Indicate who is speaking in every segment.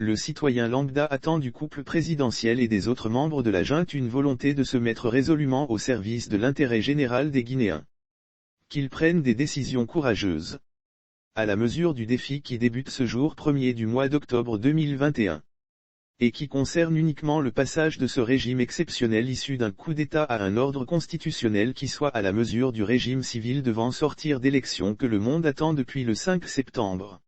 Speaker 1: le citoyen lambda attend du couple présidentiel et des autres membres de la junte une volonté de se mettre résolument au service de l'intérêt général des Guinéens. Qu'ils prennent des décisions courageuses. À la mesure du défi qui débute ce jour 1er du mois d'octobre 2021. Et qui concerne uniquement le passage de ce régime exceptionnel issu d'un coup d'État à un ordre constitutionnel qui soit à la mesure du régime civil devant sortir d'élections que le monde attend depuis le 5 septembre.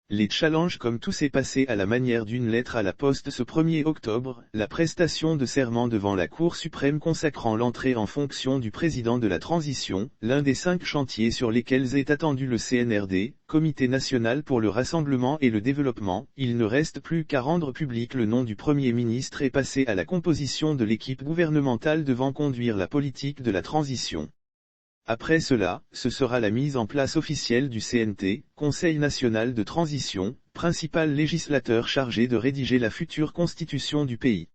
Speaker 1: Les challenges comme tout s'est passé à la manière d'une lettre à la poste ce 1er octobre, la prestation de serment devant la Cour suprême consacrant l'entrée en fonction du président de la transition, l'un des 5 chantiers sur lesquels est attendu le CNRD, Comité national pour le rassemblement et le développement, il ne reste plus qu'à rendre public le nom du Premier ministre et passer à la composition de l'équipe gouvernementale devant conduire la politique de la transition. Après cela, ce sera la mise en place officielle du CNT, Conseil national de transition, principal législateur chargé de rédiger la future constitution du pays.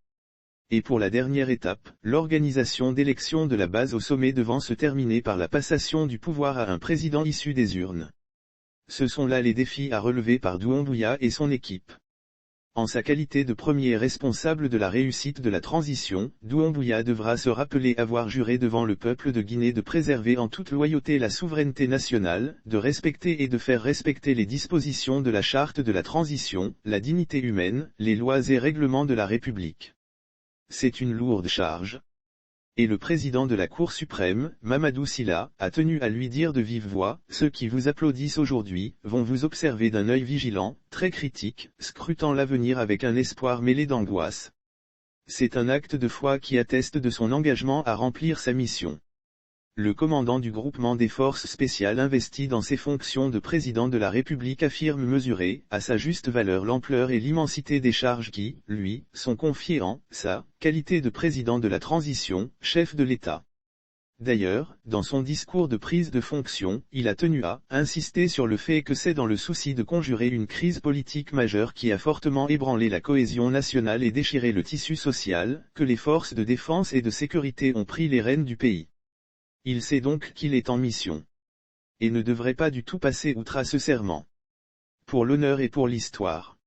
Speaker 1: Et pour la dernière étape, l'organisation d'élections de la base au sommet devant se terminer par la passation du pouvoir à un président issu des urnes. Ce sont là les défis à relever par Doumbouya et son équipe. En sa qualité de premier responsable de la réussite de la transition, Doumbouya devra se rappeler avoir juré devant le peuple de Guinée de préserver en toute loyauté la souveraineté nationale, de respecter et de faire respecter les dispositions de la charte de la transition, la dignité humaine, les lois et règlements de la République. C'est une lourde charge. Et le président de la Cour suprême, Mamadou Sylla, a tenu à lui dire de vive voix, ceux qui vous applaudissent aujourd'hui, vont vous observer d'un œil vigilant, très critique, scrutant l'avenir avec un espoir mêlé d'angoisse. C'est un acte de foi qui atteste de son engagement à remplir sa mission. Le commandant du groupement des forces spéciales investi dans ses fonctions de président de la République affirme mesurer, à sa juste valeur l'ampleur et l'immensité des charges qui, lui, sont confiées en sa qualité de président de la transition, chef de l'État. D'ailleurs, dans son discours de prise de fonction, il a tenu à insister sur le fait que c'est dans le souci de conjurer une crise politique majeure qui a fortement ébranlé la cohésion nationale et déchiré le tissu social, que les forces de défense et de sécurité ont pris les rênes du pays. Il sait donc qu'il est en mission. Et ne devrait pas du tout passer outre à ce serment. Pour l'honneur et pour l'histoire.